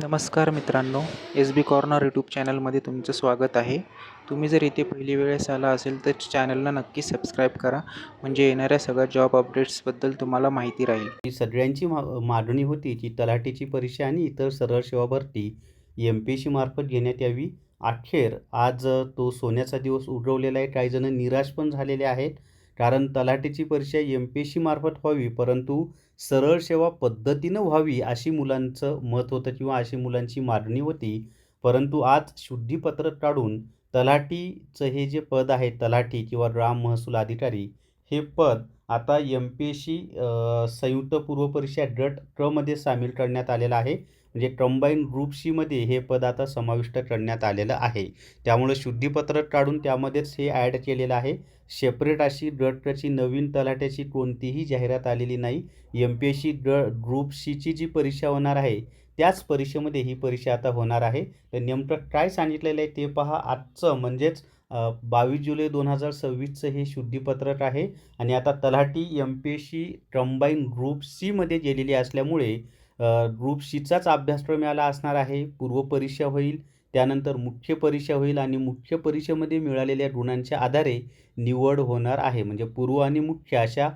नमस्कार मित्रांनो, एस बी corner YouTube चॅनलमध्ये तुमचं स्वागत आहे. तुम्ही जर इथे पहिली वेळेस आला असेल तर चॅनलला नक्की सबस्क्राईब करा, म्हणजे येणाऱ्या सगळ्या जॉब अपडेट्सबद्दल तुम्हाला माहिती राहील. ही सगळ्यांची मागणी होती की तलाठीची परीक्षा आणि इतर सरळ सेवा भरती MPSC मार्फत घेण्यात यावी. अखेर आज तो सोन्याचा दिवस उगवलेला आहे. काही जण निराश पण झालेले आहेत, कारण तलाठीची परीक्षा MPSC मार्फत व्हावी, परंतु सरळ सेवा पद्धतीनं व्हावी अशी मुलांचं मत होतं किंवा अशी मुलांची मागणी होती. परंतु आज शुद्धीपत्रक काढून तलाठीचं हे जे पद आहे, तलाठी किंवा ग्राम महसूल अधिकारी, हे पद आता MPSC संयुक्त पूर्व परीक्षा गट क मध्ये सामील करण्यात आलेलं आहे. म्हणजे कंबाईन ग्रुप सी मध्ये हे पद आता समाविष्ट करण्यात आलेलं आहे. त्यामुळे शुद्धीपत्रक काढून त्यामध्येच हे ॲड केलेलं आहे. सेपरेट अशी गट कची नवीन तलाठ्याची कोणतीही जाहिरात आलेली नाही. MPSC ग्रुप सीची जी परीक्षा होणार आहे, त्याच परीक्षेमध्ये ही परीक्षा आता होणार आहे. तर नेमकं काय सांगितलेलं आहे ते पहा. आजचं म्हणजेच 22 जुलै 2026चं हे शुद्धीपत्रक आहे. आणि आता तलाठी MPSC कंबाईन ग्रुप सी मध्ये गेलेली असल्यामुळे ग्रुप सीचाच अभ्यासक्रम याला असणार आहे. पूर्व परीक्षा होईल, त्यानंतर मुख्य परीक्षा होईल आणि मुख्य परीक्षेमध्ये मिळालेल्या गुणांच्या आधारे निवड होणार आहे. म्हणजे पूर्व आणि मुख्य अशा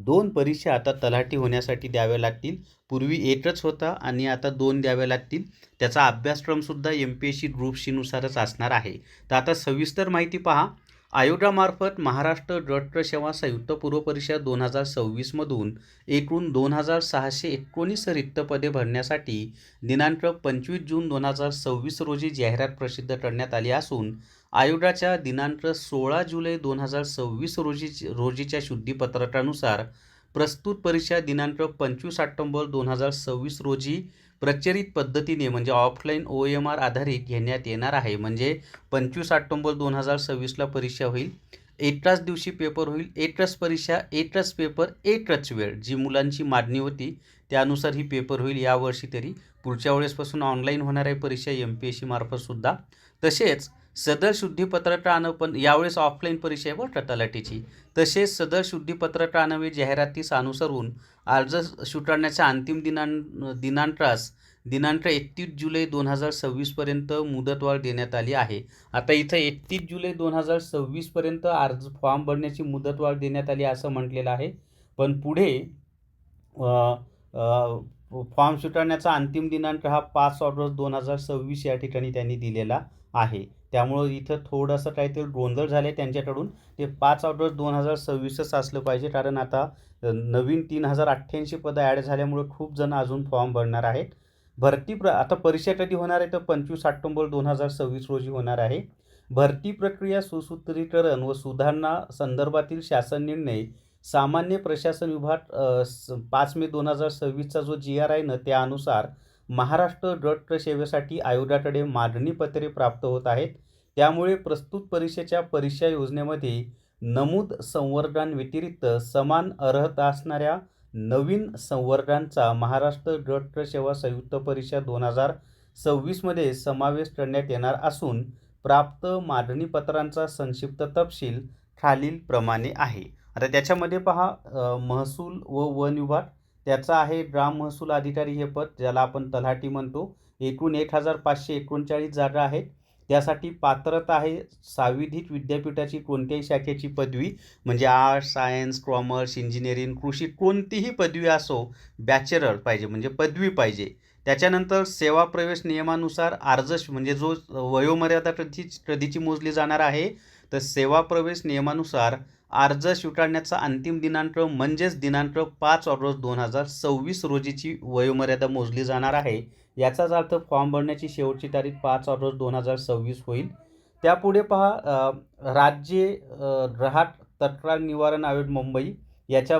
2 परीक्षा आता तलाठी होण्यासाठी द्याव्या लागतील. पूर्वी एकच होता आणि आता 2 द्याव्या लागतील. त्याचा अभ्यासक्रमसुद्धा MPSC ग्रुप सी नुसारच असणार आहे. तर आता सविस्तर माहिती पहा. आयोगामार्फत महाराष्ट्र गट सेवा संयुक्त पूर्व परीक्षा 2026 मधून एकूण 2619 रिक्त पदे भरण्यासाठी दिनांक 25 जून 2026 रोजी जाहिरात प्रसिद्ध करण्यात आली असून आयोगाच्या दिनांक 16 जुलै 2026 रोजीच्या शुद्धीपत्रकानुसार प्रस्तुत परीक्षा दिनांक 25 ऑक्टोबर 2026 रोजी प्रचलित पद्धतीने म्हणजे ऑफलाईन OMR आधारित घेण्यात येणार आहे. म्हणजे 25 ऑक्टोबर 2026ला परीक्षा होईल. एकाच दिवशी पेपर होईल, एकच परीक्षा, एकच पेपर, एकच वेळ. जी मुलांची मागणी होती त्यानुसार ही पेपर होईल यावर्षी तरी. पुढच्या वेळेसपासून ऑनलाईन होणार आहे परीक्षा MPSC मार्फत सुद्धा. तसेच सदर शुद्धीपत्रक पण यावेळेस ऑफलाईन परीक्षा आहे बरं तलाठीची. तसेच सदर शुद्धीपत्रक आणावे जाहिरातीस अनुसरून अर्ज स्वीकारण्याच्या अंतिम दिनांकास दिनांक 31 जुलै 2026 पर्यंत मुदतवाढ देण्यात आली आहे. आता इथं 31 जुलै 2026 पर्यंत अर्ज फॉर्म भरण्याची मुदतवाढ देण्यात आली असं म्हटलेलं आहे. पण पुढे फॉर्म स्वीकारण्याचा अंतिम दिनांक हा 5 ऑगस्ट 2026 या ठिकाणी त्यांनी दिलेला आहे. त्यामुळं इथं थोडंसं काहीतरी गोंधळ झाले त्यांच्याकडून. ते 5 ऑगस्ट 2026च असलं पाहिजे, कारण आता नवीन 3088 पदं ॲड झाल्यामुळे खूप जण अजून फॉर्म भरणार आहेत. आता परीक्षा कधी होणार आहे तर 25 ऑक्टोबर 2026 रोजी होणार आहे. भरती प्रक्रिया सुसूत्रीकरण व सुधारणा संदर्भातील शासन निर्णय सामान्य प्रशासन विभाग 5 मे 2026चा जो GR आहे ना, त्यानुसार महाराष्ट्र गट सेवेसाठी आयोगाकडे मागणीपत्रे प्राप्त होत आहेत. त्यामुळे प्रस्तुत परीक्षेच्या परीक्षा योजनेमध्ये नमूद संवर्गांव्यतिरिक्त समान अर्हता असणाऱ्या नवीन संवर्गांचा महाराष्ट्र गट सेवा संयुक्त परीक्षा 2026 मध्ये समावेश करण्यात येणार असून प्राप्त मागणीपत्रांचा संक्षिप्त तपशील खालीलप्रमाणे आहे. आता त्याच्यामध्ये पहा, महसूल व वन विभाग त्याचा आहे ग्राम महसूल अधिकारी हे पद, ज्याला आपण तलाठी म्हणतो. एकूण 1539 जागा आहेत. त्यासाठी पात्रता आहे साविधिक विद्यापीठाची कोणत्याही शाखेची पदवी, म्हणजे आर्ट्स, सायन्स, कॉमर्स, इंजिनिअरिंग, कृषी कोणतीही पदवी असो, बॅचलर पाहिजे म्हणजे पदवी पाहिजे. त्याच्यानंतर सेवा प्रवेश नियमानुसार अर्ज म्हणजे जो वयोमर्यादा कधीची मोजली जाणार आहे, तर सेवा प्रवेश नियमानुसार अर्ज स्वीकारण्याचा अंतिम दिनांक म्हणजेच दिनांक 5 ऑगस्ट 2026 रोजीची वयोमर्यादा मोजली जाणार आहे. याचाच अर्थ फॉर्म भरण्याची शेवटची तारीख 5 ऑगस्ट 2026 होईल. त्यापुढे पहा, राज्य ग्राहक तक्रार निवारण आयोग मुंबई याच्या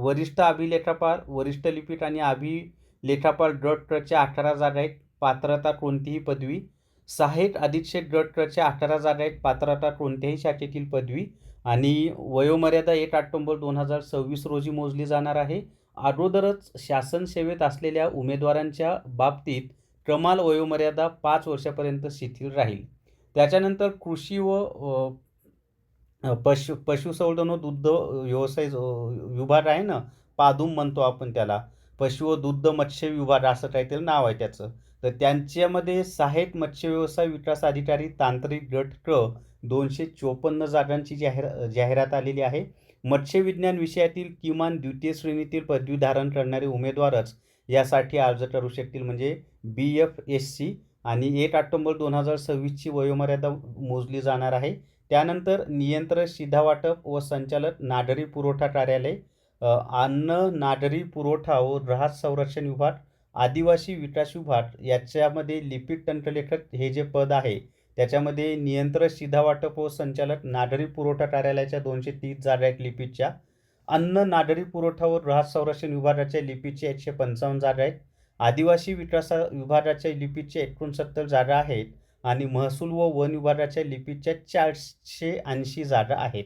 वरिष्ठ अभिलेखापाल, वरिष्ठ लिपिक आणि अभिलेखापाल गट च्या 18 जागा आहेत. पात्रता कोणतीही पदवी. सहाय्यक अधीक्षक गट च्या 18 जागा आहेत. पात्रता कोणत्याही शाखेतील पदवी. आणि वयोमर्यादा 1 ऑक्टोबर 2026 रोजी मोजली जाणार आहे. अगोदरच शासन सेवेत असलेल्या उमेदवारांच्या बाबतीत कमाल वयोमर्यादा 5 वर्षापर्यंत शिथिल राहील. त्याच्यानंतर कृषी व पशुसंवर्धन व दुग्ध व्यवसाय विभाग आहे ना, पादुम म्हणतो आपण त्याला. पशु व दुग्ध मत्स्य विभाग असं काहीतरी नाव आहे त्याचं. तर त्यांच्यामध्ये सहाय्यक मत्स्य व्यवसाय विकास अधिकारी तांत्रिक गट क 254 जागांची जाहिरात आलेली आहे. मत्स्य विज्ञान विषयातील किमान द्वितीय श्रेणीतील पदवी धारण करणारे उमेदवारच यासाठी अर्ज करू शकतील. म्हणजे BFSC आणि 1 ऑक्टोबर 2026 ची वयोमर्यादा मोजली जाणार आहे. त्यानंतर नियंत्रक शिधावाटप व संचालक नागरी पुरवठा कार्यालय, अन्न नागरी पुरवठा व ग्राहक संरक्षण विभाग, आदिवासी विकास विभाग याच्यामध्ये लिपिक तंत्रलेखक हे जे पद आहे त्याच्यामध्ये नियंत्रक शिधावाटप व संचालक नागरी पुरवठा कार्यालयाच्या 230 जागा आहेत लिपिकच्या. अन्न नागरी पुरवठा व ग्राहक संरक्षण विभागाच्या लिपिकच्या 155 जागा आहेत. आदिवासी विकास विभागाच्या लिपिकच्या 69 जागा आहेत आणि महसूल व वन विभागाच्या लिपिकच्या 480 जागा आहेत.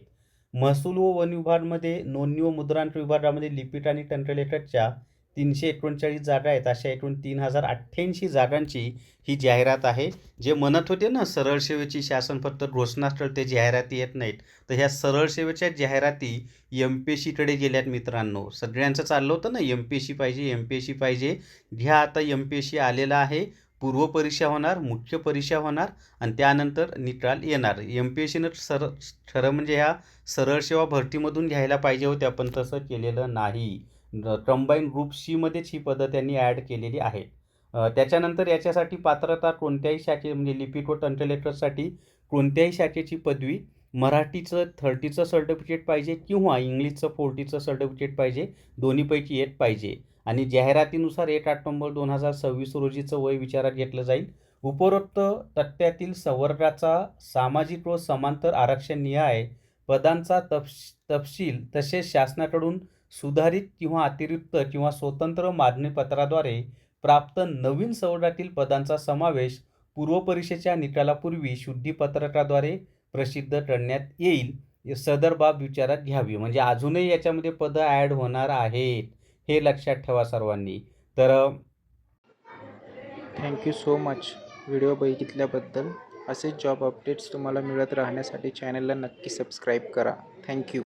महसूल व वन विभागामध्ये नोंदणी व मुद्रांक विभागामध्ये लिपिक आणि तंत्रलेखकच्या 339 जागा आहेत. अशा एकूण 3088 जागांची ही जाहिरात आहे. जे म्हणत होते ना सरळ सेवेची शासन फक्त घोषणास्थळ ते जाहिराती येत नाहीत, तर ह्या सरळ सेवेच्या जाहिराती MPSCकडे गेल्यात मित्रांनो. सगळ्यांचं चाललं होतं ना MPSC पाहिजे MPSC पाहिजे. घ्या आता MPSC आलेला आहे. पूर्व परीक्षा होणार, मुख्य परीक्षा होणार आणि त्यानंतर निकाल येणार. MPSCनं खरं म्हणजे ह्या सरळ सेवा भरतीमधून घ्यायला पाहिजे होत्या, पण तसं केलेलं नाही. कंबाईन ग्रुप C मध्येच ही पदं त्यांनी ॲड केलेली आहेत. त्याच्यानंतर याच्यासाठी पात्रता कोणत्याही शाखे म्हणजे लिपिक व तंत्रलेखकसाठी कोणत्याही शाखेची पदवी, मराठीचं 30चं सर्टिफिकेट पाहिजे किंवा इंग्लिशचं 40चं सर्टिफिकेट पाहिजे, दोन्हीपैकी एक पाहिजे. आणि जाहिरातीनुसार 1 ऑक्टोबर 2026 रोजीचं वय विचारात घेतलं जाईल. उपरोक्त तक्त्यातील संवर्गाचा सामाजिक व समांतर आरक्षण निहाय पदांचा तपशील तसेच शासनाकडून सुधारित किंवा अतिरिक्त किंवा स्वतंत्र मागणीपत्राद्वारे प्राप्त नवीन संवर्गातील पदांचा समावेश पूर्वपरीक्षेच्या निकालापूर्वी शुद्धीपत्रकाद्वारे प्रसिद्ध करण्यात येईल. सदर बाब विचारात घ्यावी. म्हणजे अजूनही याच्यामध्ये पदं ॲड होणार आहेत, हे लक्षात ठेवा सर्वांनी. तर थँक्यू सो मच व्हिडिओ बघितल्याबद्दल. असेच जॉब अपडेट्स तुम्हाला मिळत राहण्यासाठी चॅनलला नक्की सबस्क्राईब करा. थँक्यू.